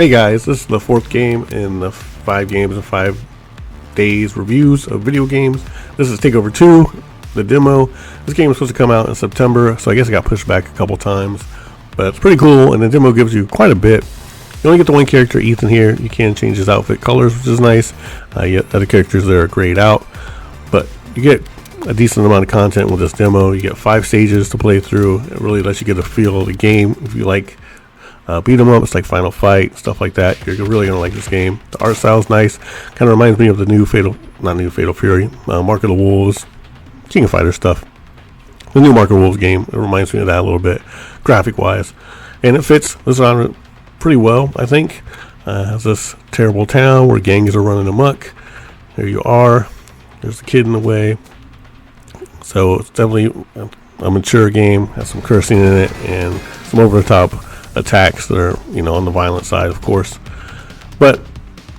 Hey guys, this is the fourth game in the 5 games in 5 days reviews of video games. This is Takeover 2, the demo. This game was supposed to come out in September, so I guess it got pushed back a couple times. But it's pretty cool, and the demo gives you quite a bit. You only get the one character, Ethan, here. You can change his outfit colors, which is nice. Yet other characters that are grayed out. But you get a decent amount of content with this demo. You get 5 stages to play through. It really lets you get a feel of the game. If you like beat 'em up, it's like Final Fight, stuff like that. You're really gonna like this game. The art style's nice. Kind of reminds me of the new Fatal Fury, Mark of the Wolves, King of Fighters stuff. The new Mark of the Wolves game. It reminds me of that a little bit, graphic wise, and it fits this genre pretty well, I think. Has this terrible town where gangs are running amok. There you are. There's the kid in the way. So it's definitely a mature game. Has some cursing in it and some over-the-top attacks that are, on the violent side, of course, but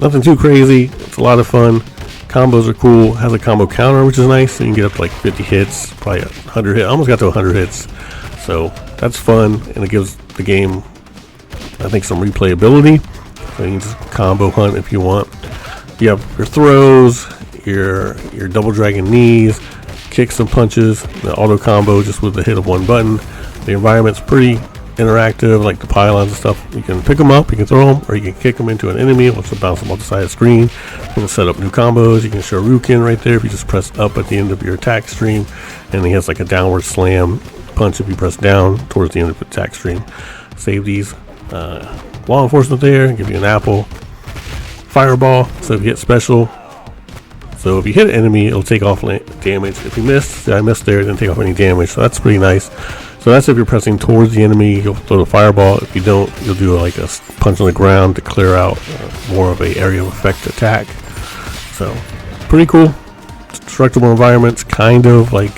nothing too crazy. It's a lot of fun. Combos are cool. Has a combo counter, which is nice, so you can get up to like 50 hits, probably 100 hits. I almost got to 100 hits, so that's fun, and it gives the game, I think, some replayability. So you can just combo hunt if you want. You have your throws, your double dragon knees, kicks and punches, the auto combo just with the hit of one button. The environment's pretty interactive, like the pylons and stuff. You can pick them up, you can throw them, or you can kick them into an enemy, which will bounce them off the side of the screen. It'll set up new combos. You can show Ryukin right there if you just press up at the end of your attack stream, and he has like a downward slam punch if you press down towards the end of the attack stream. Save these. Law enforcement there, give you an apple. Fireball, so if you hit special, so if you hit an enemy, it'll take off damage. If you miss, I missed there, it didn't take off any damage, so that's pretty nice. So that's if you're pressing towards the enemy, you'll throw the fireball. If you don't, you'll do like a punch on the ground to clear out more of a area of effect attack. So pretty cool. Destructible environments, kind of like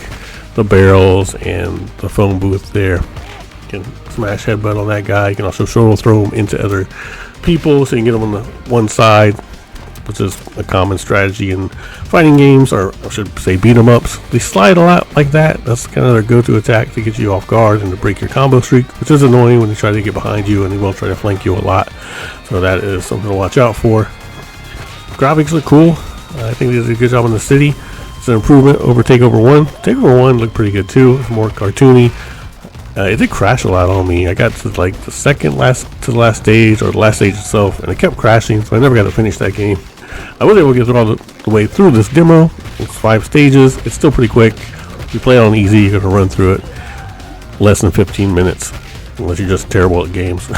the barrels and the phone booth there. You can smash headbutt on that guy. You can also shoulder throw him into other people, so you can get them on the one side, which is a common strategy in fighting games, or I should say beat 'em ups. They slide a lot like that. That's kind of their go-to attack to get you off guard and to break your combo streak, which is annoying when they try to get behind you, and they will try to flank you a lot. So that is something to watch out for. Graphics look cool. I think they did a good job in the city. It's an improvement over Takeover 1. Takeover 1 looked pretty good too. It's more cartoony. It did crash a lot on me. I got to like the last stage, or the last stage itself, and it kept crashing, so I never got to finish that game. I was able to get all the way through this demo. It's 5 stages. It's still pretty quick. If you play it on easy, you're going to run through it less than 15 minutes, unless you're just terrible at games.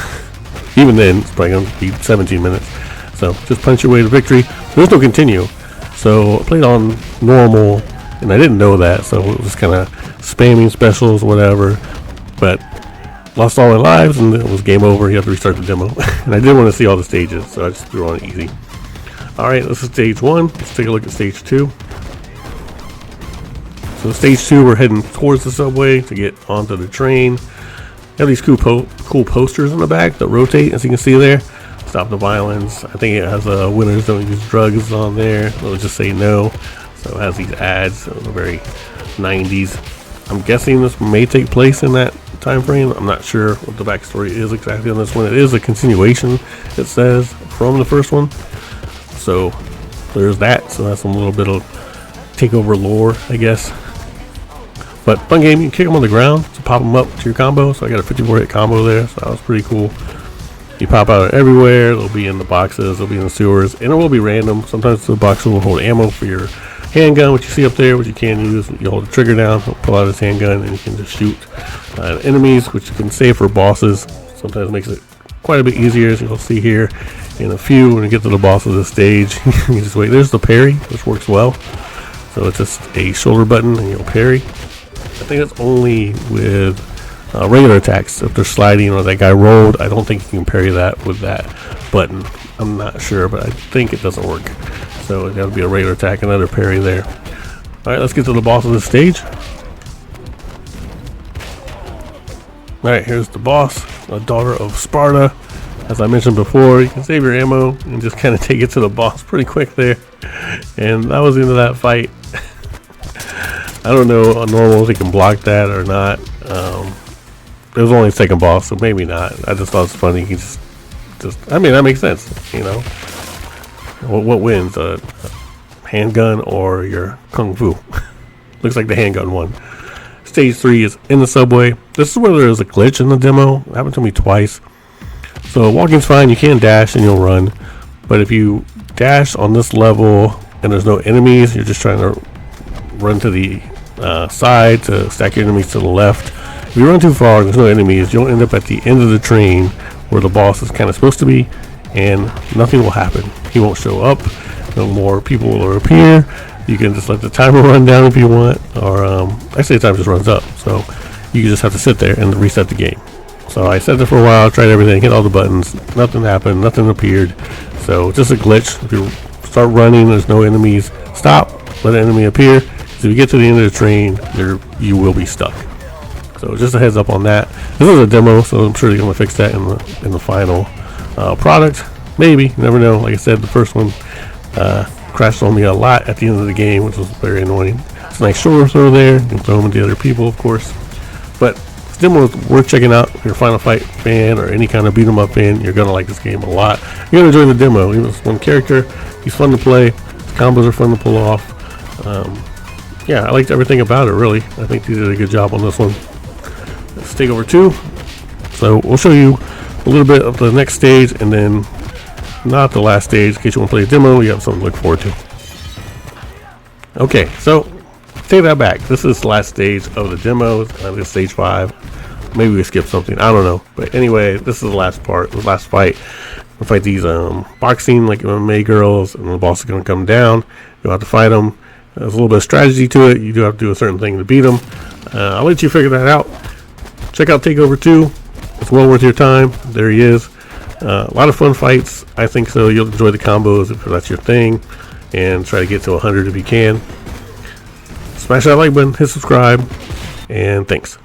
Even then, it's probably going to be 17 minutes. So just punch your way to victory. There's no continue. So I played on normal, and I didn't know that, so it was kind of spamming specials, whatever. But lost all my lives, and it was game over. You have to restart the demo. And I did want to see all the stages, so I just threw on easy. Alright, this is stage 1. Let's take a look at stage 2. So stage 2, we're heading towards the subway to get onto the train. You have these cool posters in the back that rotate, as you can see there. Stop the violence. I think it has winners don't use drugs on there. It'll just say no. So it has these ads, so very 90s. I'm guessing this may take place in that time frame. I'm not sure what the backstory is exactly on this one. It is a continuation, it says, from the first one. So there's that. So that's a little bit of Takeover lore, I guess. But fun game. You can kick them on the ground to pop them up to your combo. So I got a 54 hit combo there. So that was pretty cool. You pop out everywhere. They'll be in the boxes. They'll be in the sewers. And it will be random. Sometimes the boxes will hold ammo for your handgun, which you see up there, which you can use. You hold the trigger down, pull out his handgun, and you can just shoot enemies, which you can save for bosses. Sometimes it makes it quite a bit easier, as you'll see here in a few. When you get to the boss of the stage, you just wait. There's the parry, which works well. So it's just a shoulder button and you'll parry. I think it's only with regular attacks. If they're sliding or that guy rolled, I don't think you can parry that with that button. I'm not sure, but I think it doesn't work. So it got to be a regular attack, another parry there. Alright, let's get to the boss of the stage. Alright, here's the boss, a daughter of Sparta. As I mentioned before, you can save your ammo and just kind of take it to the boss pretty quick there. And that was the end of that fight. I don't know on normal if you can block that or not. It was only a second boss, so maybe not. I just thought it was funny. You can just Just, I mean, that makes sense. You know, what wins, a handgun or your kung fu? Looks like the handgun won. Stage 3 is in the subway. This is where there's a glitch in the demo. It happened to me twice. So walking's fine. You can dash and you'll run. But if you dash on this level and there's no enemies, you're just trying to run to the side to stack your enemies to the left. If you run too far and there's no enemies, you'll end up at the end of the train where the boss is kind of supposed to be, and nothing will happen. He won't show up. No more people will appear. You can just let the timer run down if you want, or actually the timer just runs up, so you just have to sit there and reset the game. So I sat there for a while, tried everything, hit all the buttons, nothing happened, nothing appeared. So just a glitch. If you start running, there's no enemies, stop, let an enemy appear. So if you get to the end of the train, you will be stuck. So just a heads up on that. This is a demo, so I'm sure they're going to fix that in the final product. Maybe, you never know. Like I said, the first one crashed on me a lot at the end of the game, which was very annoying. It's a nice shoulder throw there. You can throw them into other people, of course. But this demo is worth checking out. If you're a Final Fight fan or any kind of beat 'em up fan, you're going to like this game a lot. You're going to enjoy the demo. He was one character. He's fun to play. The combos are fun to pull off. Yeah, I liked everything about it, really. I think they did a good job on this one. Let's Takeover 2. So we'll show you a little bit of the next stage, and then not the last stage. In case you want to play a demo, you have something to look forward to. Okay, so take that back. This is the last stage of the demo. This is stage 5. Maybe we skipped something. I don't know. But anyway, this is the last part, the last fight. We'll fight these boxing like MMA girls, and the boss is going to come down. You'll have to fight them. There's a little bit of strategy to it. You do have to do a certain thing to beat them. I'll let you figure that out. Check out Takeover 2. It's well worth your time. There he is. A lot of fun fights. I think so. You'll enjoy the combos if that's your thing. And try to get to 100 if you can. Smash that like button. Hit subscribe. And thanks.